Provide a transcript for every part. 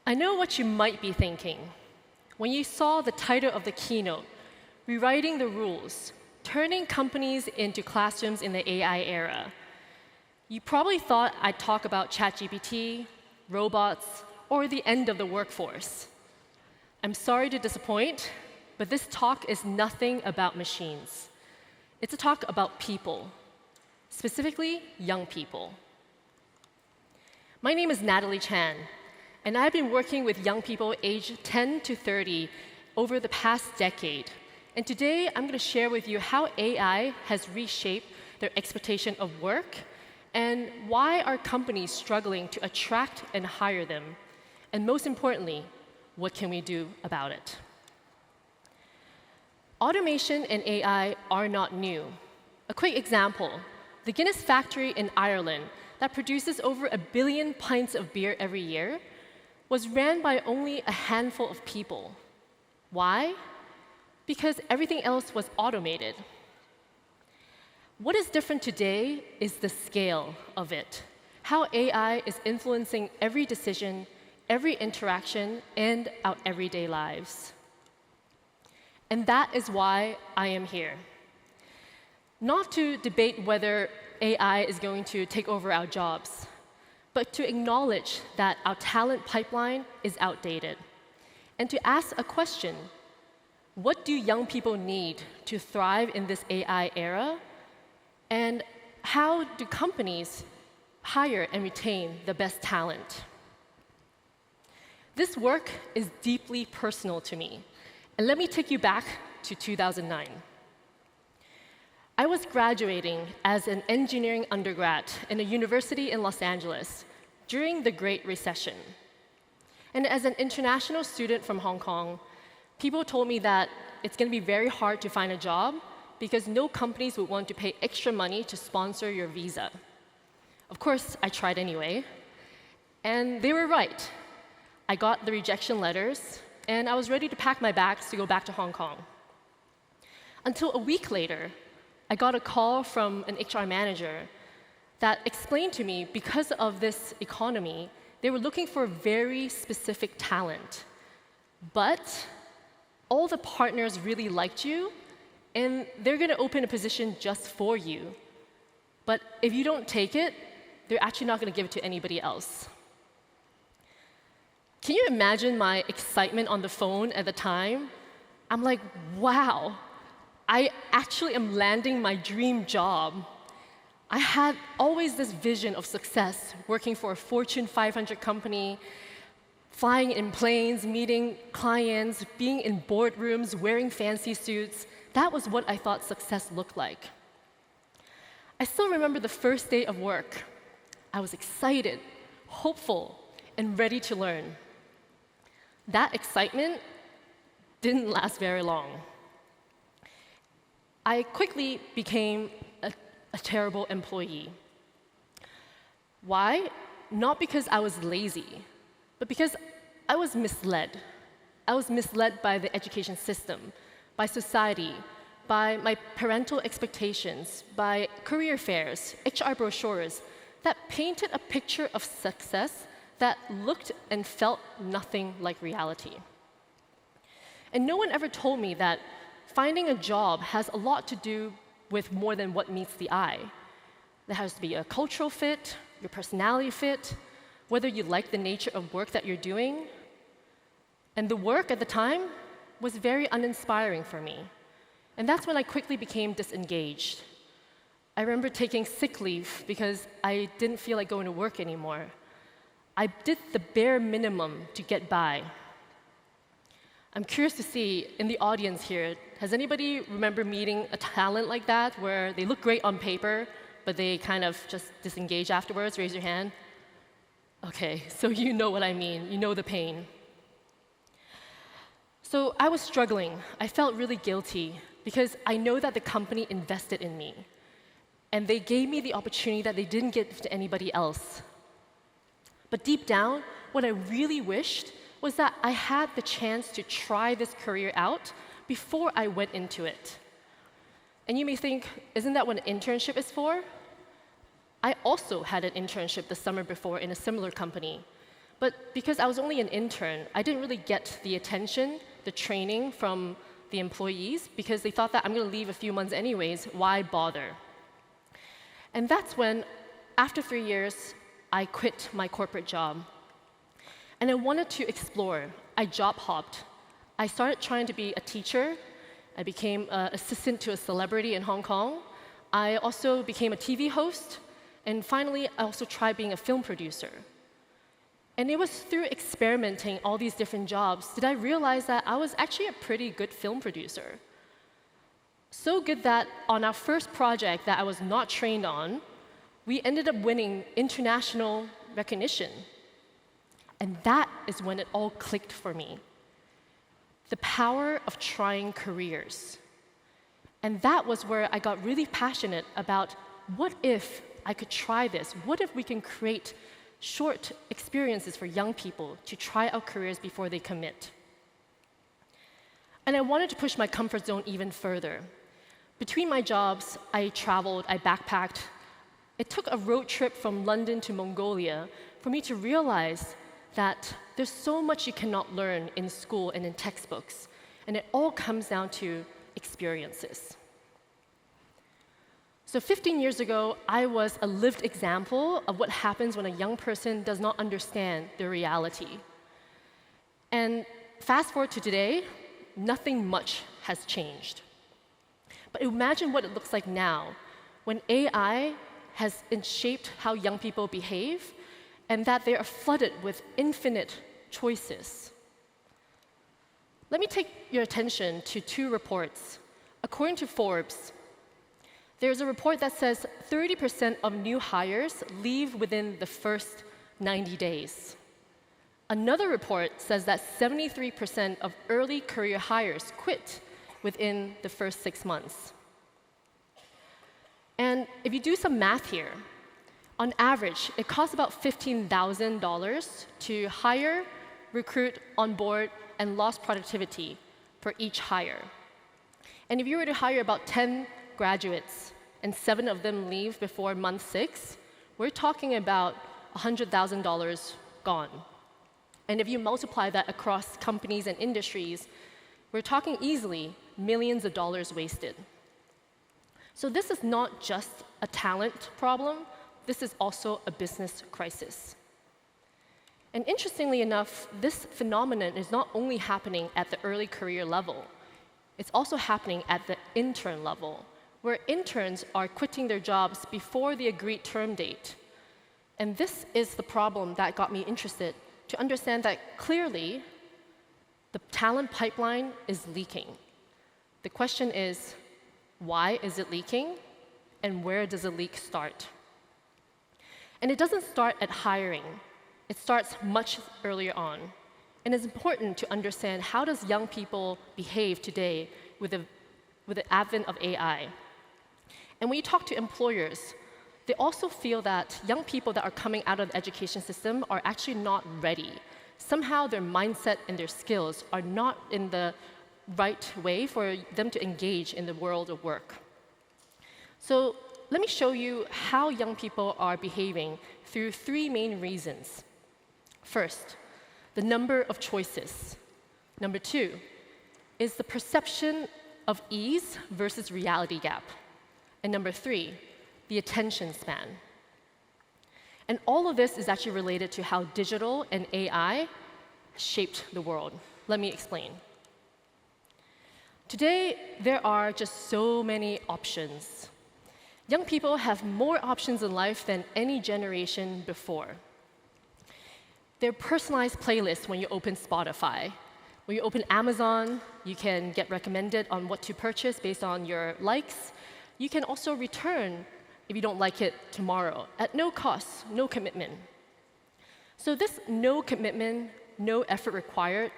I know what you might be thinking. When you saw the title of the keynote, Rewriting the Rules, Turning Companies into Classrooms in the AI Era, you probably thought I'd talk about ChatGPT, robots, or the end of the workforce. I'm sorry to disappoint, but this talk is nothing about machines. It's a talk about people, specifically young people. My name is Natalie Chan, and I've been working with young people aged 10 to 30 over the past decade. And today, I'm going to share with you how AI has reshaped their expectation of work and why are companies struggling to attract and hire them. And most importantly, what can we do about it? Automation and AI are not new. A quick example, the Guinness factory in Ireland that produces over 1 billion pints of beer every year was ran by only a handful of people. Why? Because everything else was automated. What is different today is the scale of it, how AI is influencing every decision, every interaction, and our everyday lives. And that is why I am here. Not to debate whether AI is going to take over our jobs, but to acknowledge that our talent pipeline is outdated, and to ask a question: what do young people need to thrive in this AI era? And how do companies hire and retain the best talent? This work is deeply personal to me. And let me take you back to 2009. I was graduating as an engineering undergrad in a university in Los Angeles during the Great Recession. And as an international student from Hong Kong, people told me that it's going to be very hard to find a job because no companies would want to pay extra money to sponsor your visa. Of course, I tried anyway. And they were right. I got the rejection letters, and I was ready to pack my bags to go back to Hong Kong. Until a week later, I got a call from an HR manager that explained to me, because of this economy, they were looking for very specific talent. But all the partners really liked you, and they're going to open a position just for you. But if you don't take it, they're actually not going to give it to anybody else. Can you imagine my excitement on the phone at the time? I'm like, wow, I actually am landing my dream job. I had always this vision of success, working for a Fortune 500 company, flying in planes, meeting clients, being in boardrooms, wearing fancy suits. That was what I thought success looked like. I still remember the first day of work. I was excited, hopeful, and ready to learn. That excitement didn't last very long. I quickly became a terrible employee. Why? Not because I was lazy, but because I was misled. I was misled by the education system, by society, by my parental expectations, by career fairs, HR brochures that painted a picture of success that looked and felt nothing like reality. And no one ever told me that finding a job has a lot to do with more than what meets the eye. There has to be a cultural fit, your personality fit, whether you like the nature of work that you're doing. And the work at the time was very uninspiring for me. And that's when I quickly became disengaged. I remember taking sick leave because I didn't feel like going to work anymore. I did the bare minimum to get by. I'm curious to see, in the audience here, has anybody remember meeting a talent like that, where they look great on paper, but they kind of just disengage afterwards? Raise your hand. OK, so you know what I mean. You know the pain. So I was struggling. I felt really guilty, because I know that the company invested in me. And they gave me the opportunity that they didn't give to anybody else. But deep down, what I really wished was that I had the chance to try this career out before I went into it. And you may think, isn't that what an internship is for? I also had an internship the summer before in a similar company. But because I was only an intern, I didn't really get the attention, the training from the employees because they thought that I'm going to leave a few months anyways, why bother? And that's when, after 3 years, I quit my corporate job. And I wanted to explore. I job hopped. I started trying to be a teacher. I became an assistant to a celebrity in Hong Kong. I also became a TV host. And finally, I also tried being a film producer. And it was through experimenting all these different jobs that I realized that I was actually a pretty good film producer. So good that on our first project that I was not trained on, we ended up winning international recognition. And that is when it all clicked for me. The power of trying careers. And that was where I got really passionate about what if I could try this? What if we can create short experiences for young people to try out careers before they commit? And I wanted to push my comfort zone even further. Between my jobs, I traveled, I backpacked. It took a road trip from London to Mongolia for me to realize that there's so much you cannot learn in school and in textbooks, and it all comes down to experiences. So 15 years ago, I was a lived example of what happens when a young person does not understand the reality. And fast forward to today, nothing much has changed. But imagine what it looks like now, when AI has shaped how young people behave, and that they are flooded with infinite choices. Let me take your attention to 2 reports. According to Forbes, there's a report that says 30% of new hires leave within the first 90 days. Another report says that 73% of early career hires quit within the first 6 months. And if you do some math here, on average, it costs about $15,000 to hire, recruit, onboard, and lost productivity for each hire. And if you were to hire about 10 graduates and 7 of them leave before month 6, we're talking about $100,000 gone. And if you multiply that across companies and industries, we're talking easily millions of dollars wasted. So this is not just a talent problem, this is also a business crisis. And interestingly enough, this phenomenon is not only happening at the early career level, it's also happening at the intern level, where interns are quitting their jobs before the agreed term date. And this is the problem that got me interested, to understand that clearly the talent pipeline is leaking. The question is, why is it leaking, and where does the leak start? And it doesn't start at hiring. It starts much earlier on. And it's important to understand how does young people behave today with the advent of AI. And when you talk to employers, they also feel that young people that are coming out of the education system are actually not ready. Somehow their mindset and their skills are not in the right way for them to engage in the world of work. So let me show you how young people are behaving through 3 main reasons. First, the number of choices. Number 2 is the perception of ease versus reality gap. And number 3, the attention span. And all of this is actually related to how digital and AI shaped the world. Let me explain. Today, there are just so many options. Young people have more options in life than any generation before. There are personalized playlists when you open Spotify. When you open Amazon, you can get recommended on what to purchase based on your likes. You can also return if you don't like it tomorrow at no cost, no commitment. So this no commitment, no effort required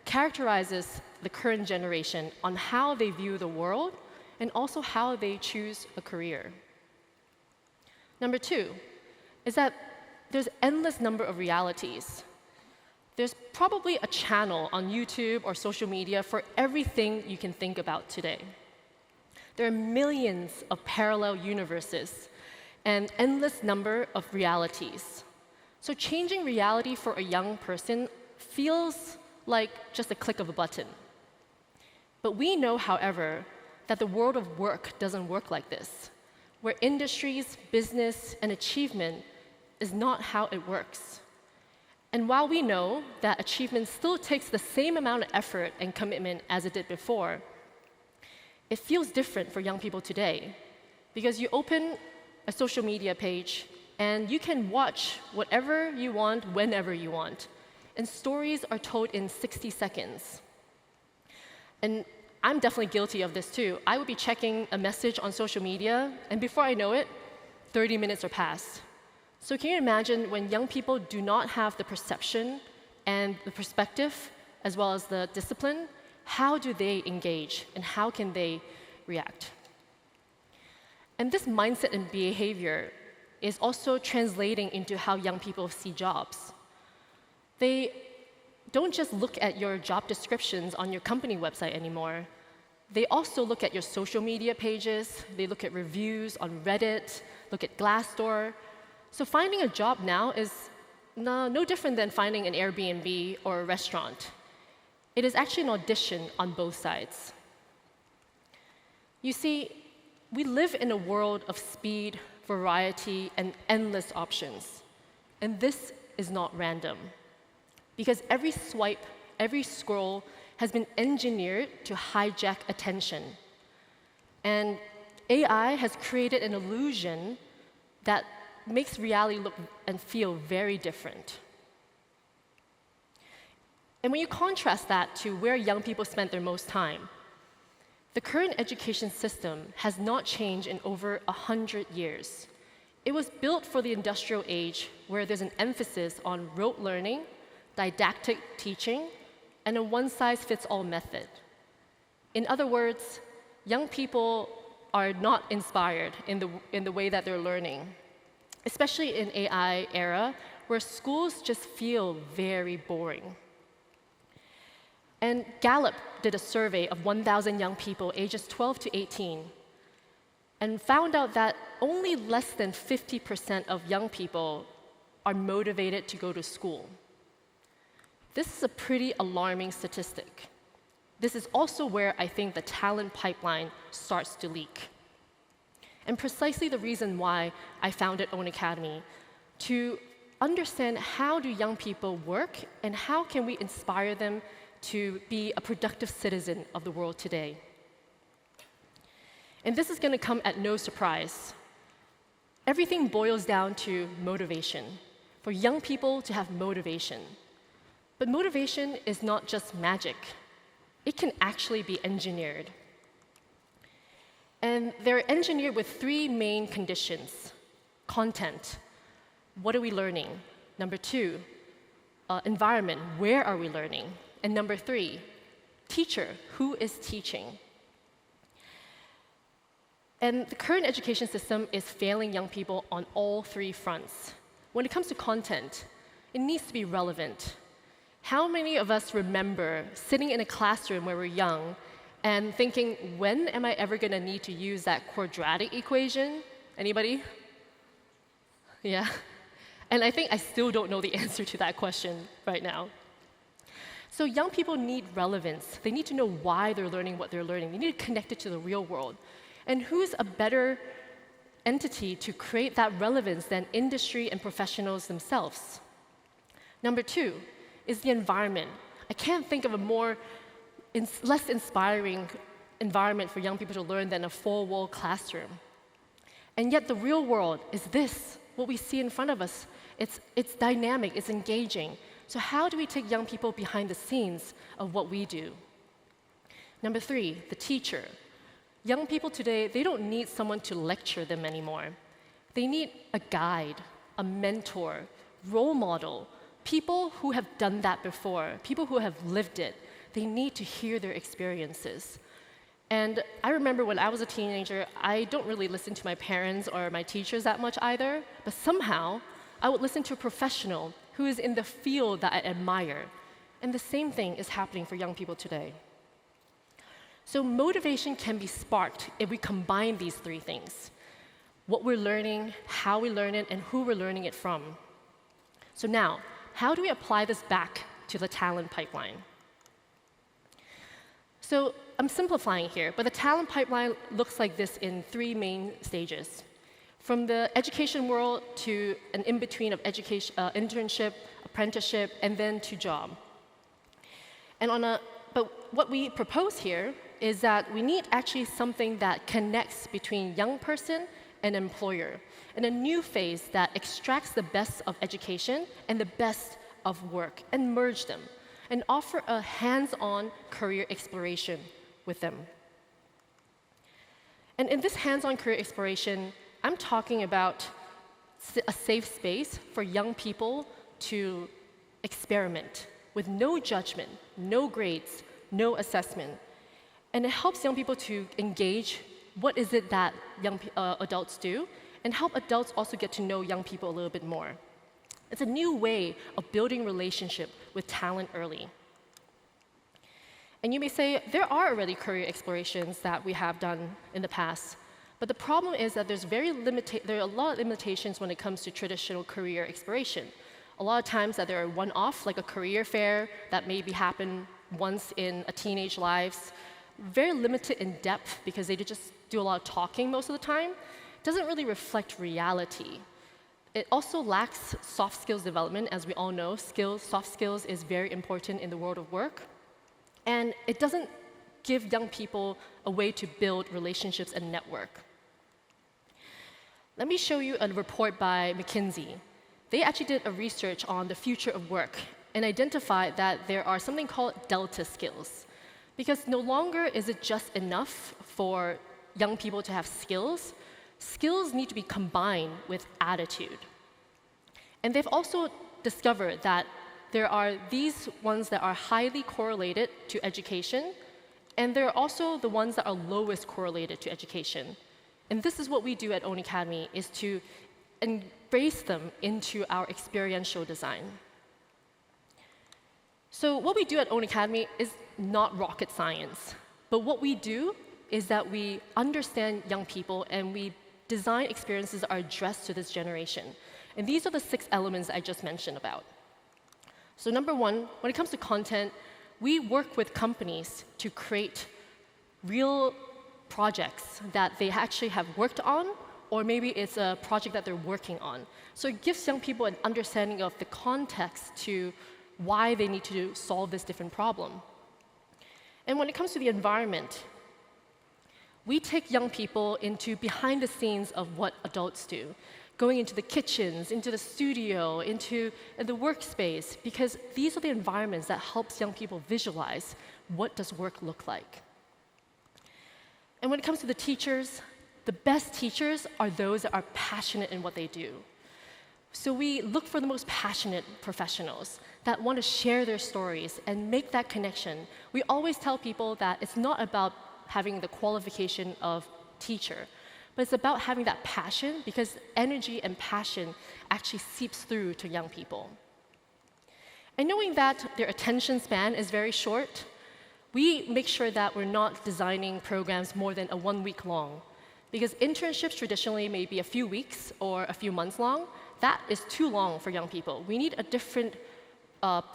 characterizes the current generation on how they view the world and also how they choose a career. Number 2 is that there's endless number of realities. There's probably a channel on YouTube or social media for everything you can think about today. There are millions of parallel universes and endless number of realities. So changing reality for a young person feels like just a click of a button. But we know, however, that the world of work doesn't work like this, where industries, business, and achievement is not how it works. And while we know that achievement still takes the same amount of effort and commitment as it did before, it feels different for young people today, because you open a social media page and you can watch whatever you want, whenever you want. And stories are told in 60 seconds. And I'm definitely guilty of this too. I would be checking a message on social media, and before I know it, 30 minutes are past. So can you imagine when young people do not have the perception and the perspective, as well as the discipline, how do they engage and how can they react? And this mindset and behavior is also translating into how young people see jobs. They don't just look at your job descriptions on your company website anymore. They also look at your social media pages, they look at reviews on Reddit, look at Glassdoor. So finding a job now is no different than finding an Airbnb or a restaurant. It is actually an audition on both sides. You see, we live in a world of speed, variety, and endless options. And this is not random, because every swipe, every scroll has been engineered to hijack attention. And AI has created an illusion that makes reality look and feel very different. And when you contrast that to where young people spend their most time, the current education system has not changed in over 100 years. It was built for the industrial age, where there's an emphasis on rote learning, didactic teaching, and a one-size-fits-all method. In other words, young people are not inspired in the way that they're learning, especially in AI era, where schools just feel very boring. And Gallup did a survey of 1,000 young people ages 12 to 18 and found out that only less than 50% of young people are motivated to go to school. This is a pretty alarming statistic. This is also where I think the talent pipeline starts to leak. And precisely the reason why I founded Own Academy, to understand how do young people work and how can we inspire them to be a productive citizen of the world today. And this is going to come at no surprise. Everything boils down to motivation, for young people to have motivation. But motivation is not just magic. It can actually be engineered. And they're engineered with three main conditions. Content. What are we learning? Number two, environment. Where are we learning? And number three, teacher. Who is teaching? And the current education system is failing young people on all three fronts. When it comes to content, it needs to be relevant. How many of us remember sitting in a classroom where we're young and thinking, when am I ever going to need to use that quadratic equation? Anybody? Yeah. And I think I still don't know the answer to that question right now. So young people need relevance. They need to know why they're learning what they're learning. They need to connect it to the real world. And who's a better entity to create that relevance than industry and professionals themselves? Number two is the environment. I can't think of a less inspiring environment for young people to learn than a four-wall classroom. And yet the real world is this, what we see in front of us. It's dynamic, it's engaging. So how do we take young people behind the scenes of what we do? Number three, the teacher. Young people today, they don't need someone to lecture them anymore. They need a guide, a mentor, role model, people who have done that before, people who have lived it. They need to hear their experiences. And I remember when I was a teenager, I don't really listen to my parents or my teachers that much either, but somehow I would listen to a professional who is in the field that I admire. And the same thing is happening for young people today. So motivation can be sparked if we combine these three things: what we're learning, how we learn it, and who we're learning it from. So now, how do we apply this back to the talent pipeline? So I'm simplifying here, but the talent pipeline looks like this in 3 main stages. From the education world to an in-between of education, internship, apprenticeship, and then to job. But what we propose here is that we need actually something that connects between young person and employer, in a new phase that extracts the best of education and the best of work and merge them, and offer a hands-on career exploration with them. And in this hands-on career exploration, I'm talking about a safe space for young people to experiment with no judgment, no grades, no assessment. And it helps young people to engage what is it that young adults do, and help adults also get to know young people a little bit more. It's a new way of building relationship with talent early. And you may say, there are already career explorations that we have done in the past. But the problem is that there are a lot of limitations when it comes to traditional career exploration. A lot of times that there are one-off, like a career fair that maybe happen once in a teenage lives. Very limited in depth because they just do a lot of talking most of the time. Doesn't really reflect reality. It also lacks soft skills development. As we all know, soft skills is very important in the world of work. And it doesn't give young people a way to build relationships and network. Let me show you a report by McKinsey. They actually did a research on the future of work and identified that there are something called delta skills. Because no longer is it just enough for young people to have skills. Skills need to be combined with attitude. And they've also discovered that there are these ones that are highly correlated to education, and there are also the ones that are lowest correlated to education. And this is what we do at Own Academy, is to embrace them into our experiential design. So what we do at Own Academy is not rocket science, but what we do is that we understand young people and we design experiences that are addressed to this generation. And these are the 6 elements I just mentioned about. So number 1, when it comes to content, we work with companies to create real projects that they actually have worked on, or maybe it's a project that they're working on. So it gives young people an understanding of the context to why they need to solve this different problem. And when it comes to the environment, we take young people into behind the scenes of what adults do, going into the kitchens, into the studio, into the workspace, because these are the environments that helps young people visualize what does work look like. And when it comes to the teachers, the best teachers are those that are passionate in what they do. So we look for the most passionate professionals that want to share their stories and make that connection. We always tell people that it's not about having the qualification of teacher, but it's about having that passion, because energy and passion actually seeps through to young people. And knowing that their attention span is very short, we make sure that we're not designing programs more than a 1 week long, because internships traditionally may be a few weeks or a few months long. That is too long for young people. We need a different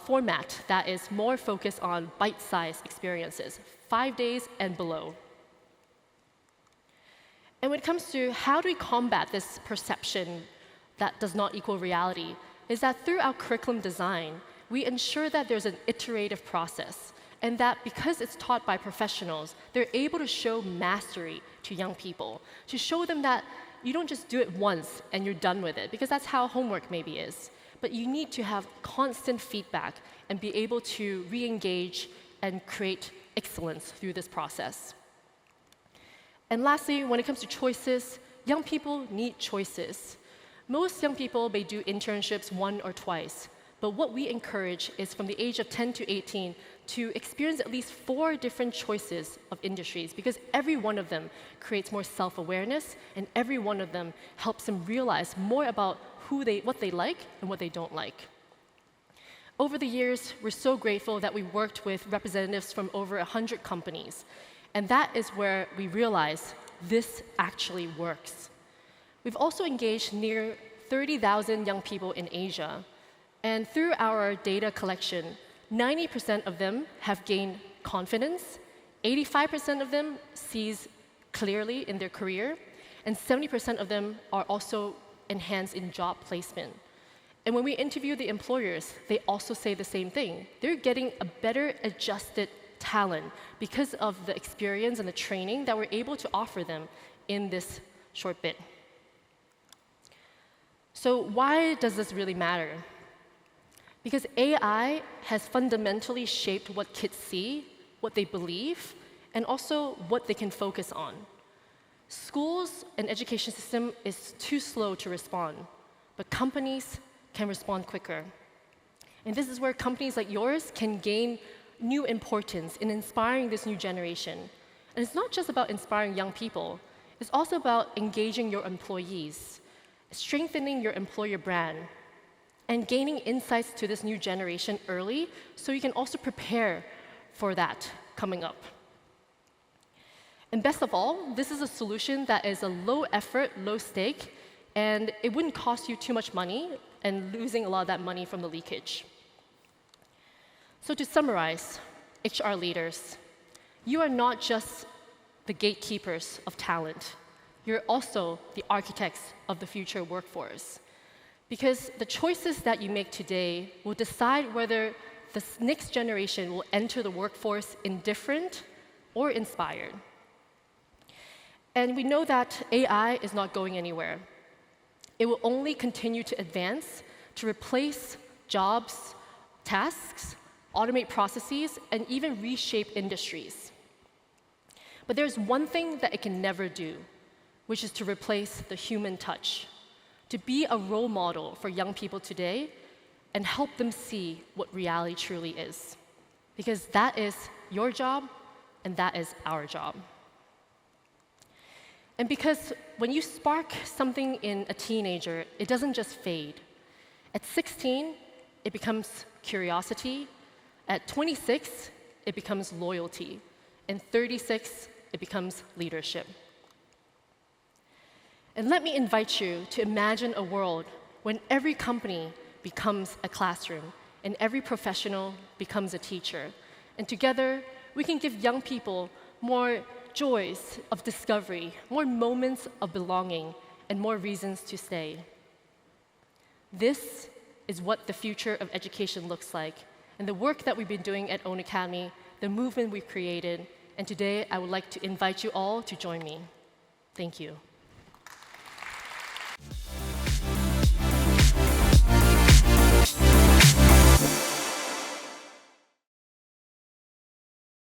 format that is more focused on bite-sized experiences, 5 days and below. And when it comes to how do we combat this perception that does not equal reality, is that through our curriculum design, we ensure that there's an iterative process, and that because it's taught by professionals, they're able to show mastery to young people, to show them that you don't just do it once and you're done with it, because that's how homework maybe is. But you need to have constant feedback and be able to re-engage and create excellence through this process. And lastly, when it comes to choices, young people need choices. Most young people may do internships 1 or twice, but what we encourage is from the age of 10 to 18 to experience at least 4 different choices of industries, because every one of them creates more self-awareness, and every one of them helps them realize more about what they like and what they don't like. Over the years, we're so grateful that we worked with representatives from over 100 companies, and that is where we realized this actually works. We've also engaged near 30,000 young people in Asia, And through our data collection, 90% of them have gained confidence, 85% of them sees clearly in their career, and 70% of them are also enhanced in job placement. And when we interview the employers, they also say the same thing. They're getting a better adjusted talent because of the experience and the training that we're able to offer them in this short bit. So why does this really matter? Because AI has fundamentally shaped what kids see, what they believe, and also what they can focus on. Schools and education system is too slow to respond, but companies can respond quicker. And this is where companies like yours can gain new importance in inspiring this new generation. And it's not just about inspiring young people, it's also about engaging your employees, strengthening your employer brand, and gaining insights to this new generation early so you can also prepare for that coming up. And best of all, this is a solution that is a low effort, low stake, and it wouldn't cost you too much money and losing a lot of that money from the leakage. So to summarize, HR leaders, you are not just the gatekeepers of talent. You're also the architects of the future workforce. Because the choices that you make today will decide whether the next generation will enter the workforce indifferent or inspired. And we know that AI is not going anywhere. It will only continue to advance to replace jobs, tasks, automate processes, and even reshape industries. But there's one thing that it can never do, which is to replace the human touch, to be a role model for young people today and help them see what reality truly is. Because that is your job, and that is our job. And because when you spark something in a teenager, it doesn't just fade. At 16, it becomes curiosity. At 26, it becomes loyalty. And 36, it becomes leadership. And let me invite you to imagine a world when every company becomes a classroom and every professional becomes a teacher. And together, we can give young people more joys of discovery, more moments of belonging, and more reasons to stay. This is what the future of education looks like, and the work that we've been doing at Own Academy, the movement we've created, and today I would like to invite you all to join me. Thank you.